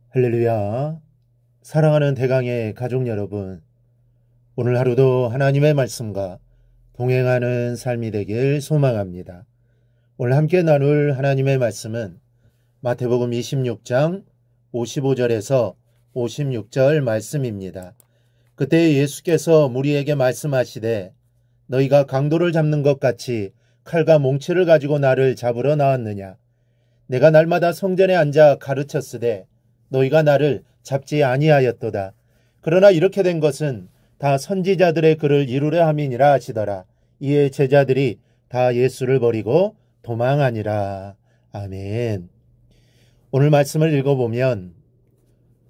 할렐루야. 사랑하는 대강의 가족 여러분, 오늘 하루도 하나님의 말씀과 동행하는 삶이 되길 소망합니다. 오늘 함께 나눌 하나님의 말씀은 마태복음 26장 55절에서 56절 말씀입니다. 그때 예수께서 무리에게 말씀하시되 너희가 강도를 잡는 것 같이 칼과 몽치를 가지고 나를 잡으러 나왔느냐. 내가 날마다 성전에 앉아 가르쳤으되 너희가 나를 잡지 아니하였도다. 그러나 이렇게 된 것은 다 선지자들의 글을 이루려 함이니라 하시더라. 이에 제자들이 다 예수를 버리고 도망하니라. 아멘. 오늘 말씀을 읽어보면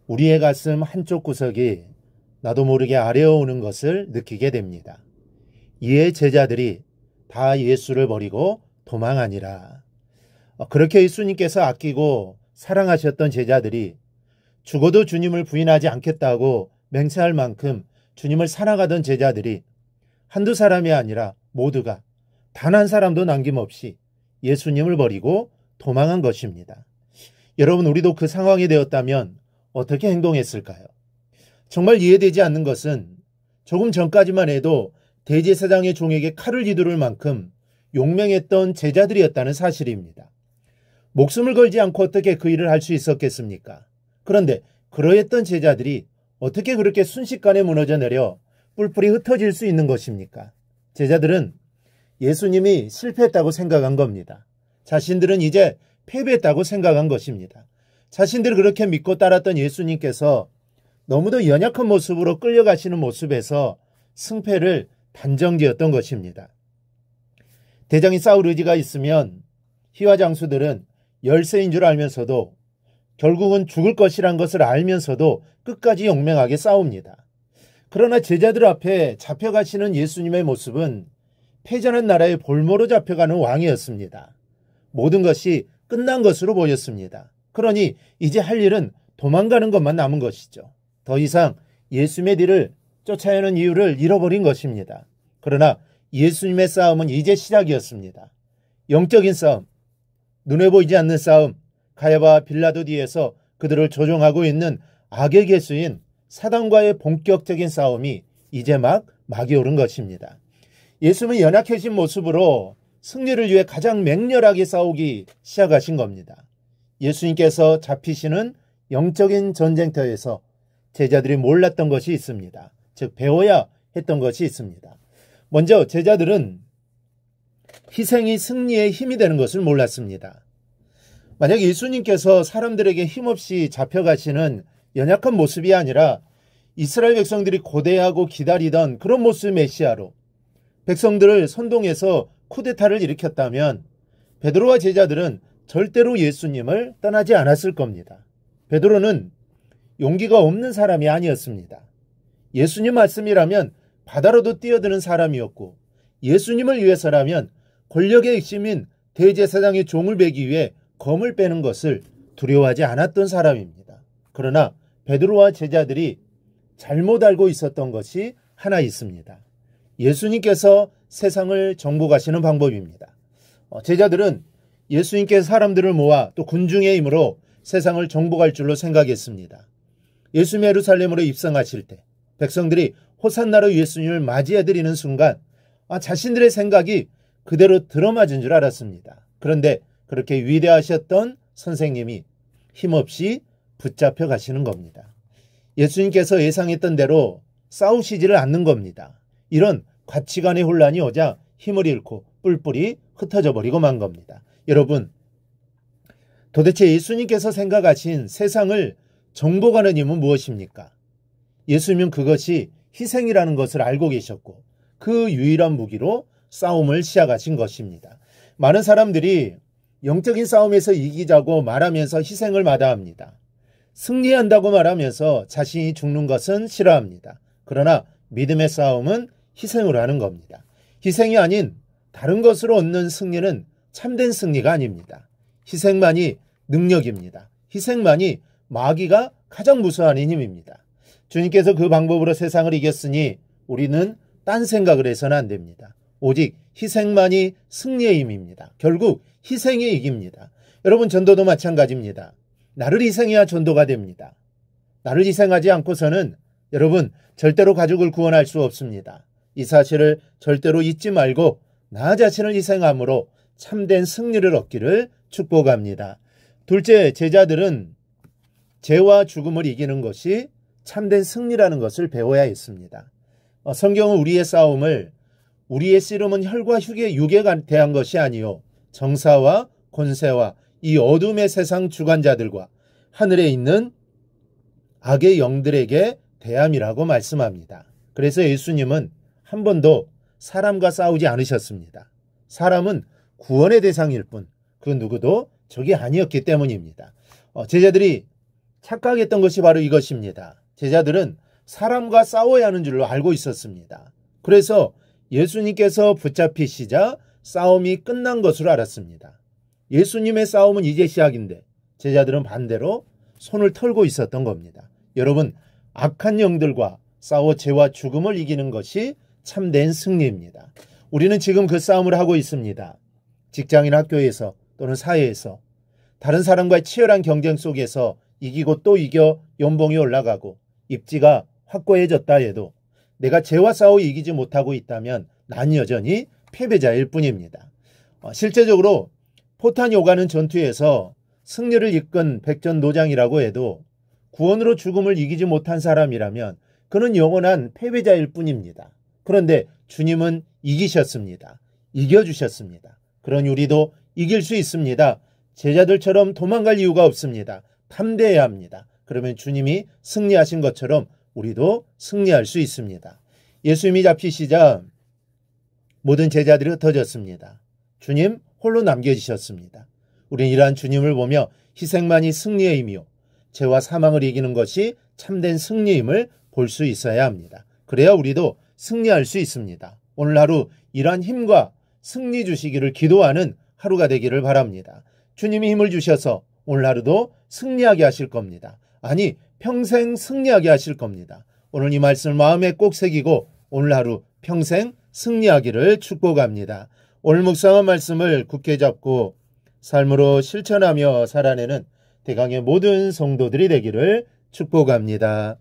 우리의 가슴 한쪽 구석이 나도 모르게 아려오는 것을 느끼게 됩니다. 이에 제자들이 다 예수를 버리고 도망하니라. 그렇게 예수님께서 아끼고 사랑하셨던 제자들이 죽어도 주님을 부인하지 않겠다고 맹세할 만큼 주님을 사랑하던 제자들이 한두 사람이 아니라 모두가 단 한 사람도 남김없이 예수님을 버리고 도망한 것입니다. 여러분, 우리도 그 상황이 되었다면 어떻게 행동했을까요? 정말 이해되지 않는 것은 조금 전까지만 해도 대제사장의 종에게 칼을 휘두를 만큼 용맹했던 제자들이었다는 사실입니다. 목숨을 걸지 않고 어떻게 그 일을 할 수 있었겠습니까? 그런데 그러했던 제자들이 어떻게 그렇게 순식간에 무너져 내려 뿔뿔이 흩어질 수 있는 것입니까? 제자들은 예수님이 실패했다고 생각한 겁니다. 자신들은 이제 패배했다고 생각한 것입니다. 자신들을 그렇게 믿고 따랐던 예수님께서 너무도 연약한 모습으로 끌려가시는 모습에서 승패를 단정지었던 것입니다. 대장이 싸울 의지가 있으면 희화 장수들은 열세인 줄 알면서도 결국은 죽을 것이란 것을 알면서도 끝까지 용맹하게 싸웁니다. 그러나 제자들 앞에 잡혀가시는 예수님의 모습은 패전한 나라의 볼모로 잡혀가는 왕이었습니다. 모든 것이 끝난 것으로 보였습니다. 그러니 이제 할 일은 도망가는 것만 남은 것이죠. 더 이상 예수님의 뒤를 쫓아야 하는 이유를 잃어버린 것입니다. 그러나 예수님의 싸움은 이제 시작이었습니다. 영적인 싸움, 눈에 보이지 않는 싸움, 가야바 빌라도 뒤에서 그들을 조종하고 있는 악의 개수인 사단과의 본격적인 싸움이 이제 막이 오른 것입니다. 예수님은 연약해진 모습으로 승리를 위해 가장 맹렬하게 싸우기 시작하신 겁니다. 예수님께서 잡히시는 영적인 전쟁터에서 제자들이 몰랐던 것이 있습니다. 즉 배워야 했던 것이 있습니다. 먼저 제자들은 희생이 승리의 힘이 되는 것을 몰랐습니다. 만약 예수님께서 사람들에게 힘없이 잡혀가시는 연약한 모습이 아니라 이스라엘 백성들이 고대하고 기다리던 그런 모습의 메시아로 백성들을 선동해서 쿠데타를 일으켰다면 베드로와 제자들은 절대로 예수님을 떠나지 않았을 겁니다. 베드로는 용기가 없는 사람이 아니었습니다. 예수님 말씀이라면 바다로도 뛰어드는 사람이었고 예수님을 위해서라면 권력의 핵심인 대제사장의 종을 베기 위해 검을 빼는 것을 두려워하지 않았던 사람입니다. 그러나 베드로와 제자들이 잘못 알고 있었던 것이 하나 있습니다. 예수님께서 세상을 정복하시는 방법입니다. 제자들은 예수님께서 사람들을 모아 또 군중의 힘으로 세상을 정복할 줄로 생각했습니다. 예수님이 예루살렘으로 입성하실 때 백성들이 호산나로 예수님을 맞이해드리는 순간 자신들의 생각이 그대로 들어맞은 줄 알았습니다. 그런데 그렇게 위대하셨던 선생님이 힘없이 붙잡혀 가시는 겁니다. 예수님께서 예상했던 대로 싸우시지를 않는 겁니다. 이런 가치관의 혼란이 오자 힘을 잃고 뿔뿔이 흩어져 버리고 만 겁니다. 여러분, 도대체 예수님께서 생각하신 세상을 정복하는 힘은 무엇입니까? 예수님은 그것이 희생이라는 것을 알고 계셨고 그 유일한 무기로 싸움을 시작하신 것입니다. 많은 사람들이 영적인 싸움에서 이기자고 말하면서 희생을 마다합니다. 승리한다고 말하면서 자신이 죽는 것은 싫어합니다. 그러나 믿음의 싸움은 희생으로 하는 겁니다. 희생이 아닌 다른 것으로 얻는 승리는 참된 승리가 아닙니다. 희생만이 능력입니다. 희생만이 마귀가 가장 무서워하는 힘입니다. 주님께서 그 방법으로 세상을 이겼으니 우리는 딴 생각을 해서는 안 됩니다. 오직 희생만이 승리의 힘입니다. 결국 희생이 이깁니다. 여러분, 전도도 마찬가지입니다. 나를 희생해야 전도가 됩니다. 나를 희생하지 않고서는 여러분 절대로 가족을 구원할 수 없습니다. 이 사실을 절대로 잊지 말고 나 자신을 희생함으로 참된 승리를 얻기를 축복합니다. 둘째, 제자들은 죄와 죽음을 이기는 것이 참된 승리라는 것을 배워야 했습니다. 성경은 우리의 싸움을 우리의 씨름은 혈과 육에 대한 것이 아니요 정사와 권세와 이 어둠의 세상 주관자들과 하늘에 있는 악의 영들에게 대함이라고 말씀합니다. 그래서 예수님은 한 번도 사람과 싸우지 않으셨습니다. 사람은 구원의 대상일 뿐 그 누구도 적이 아니었기 때문입니다. 제자들이 착각했던 것이 바로 이것입니다. 제자들은 사람과 싸워야 하는 줄로 알고 있었습니다. 그래서 예수님께서 붙잡히시자 싸움이 끝난 것으로 알았습니다. 예수님의 싸움은 이제 시작인데 제자들은 반대로 손을 털고 있었던 겁니다. 여러분, 악한 영들과 싸워 죄와 죽음을 이기는 것이 참된 승리입니다. 우리는 지금 그 싸움을 하고 있습니다. 직장인, 학교에서 또는 사회에서 다른 사람과의 치열한 경쟁 속에서 이기고 또 이겨 연봉이 올라가고 입지가 확고해졌다 해도 내가 죄와 싸워 이기지 못하고 있다면 난 여전히 패배자일 뿐입니다. 실제적으로 포탄이 오가는 전투에서 승리를 이끈 백전노장이라고 해도 구원으로 죽음을 이기지 못한 사람이라면 그는 영원한 패배자일 뿐입니다. 그런데 주님은 이기셨습니다. 이겨주셨습니다. 그러니 우리도 이길 수 있습니다. 제자들처럼 도망갈 이유가 없습니다. 담대해야 합니다. 그러면 주님이 승리하신 것처럼 우리도 승리할 수 있습니다. 예수님이 잡히시자 모든 제자들이 흩어졌습니다. 주님 홀로 남겨지셨습니다. 우리는 이러한 주님을 보며 희생만이 승리의 힘이요 죄와 사망을 이기는 것이 참된 승리임을 볼 수 있어야 합니다. 그래야 우리도 승리할 수 있습니다. 오늘 하루 이러한 힘과 승리 주시기를 기도하는 하루가 되기를 바랍니다. 주님이 힘을 주셔서 오늘 하루도 승리하게 하실 겁니다. 아니, 평생 승리하게 하실 겁니다. 오늘 이 말씀을 마음에 꼭 새기고 오늘 하루 평생 승리하기를 축복합니다. 오늘 묵상한 말씀을 굳게 잡고 삶으로 실천하며 살아내는 대강의 모든 성도들이 되기를 축복합니다.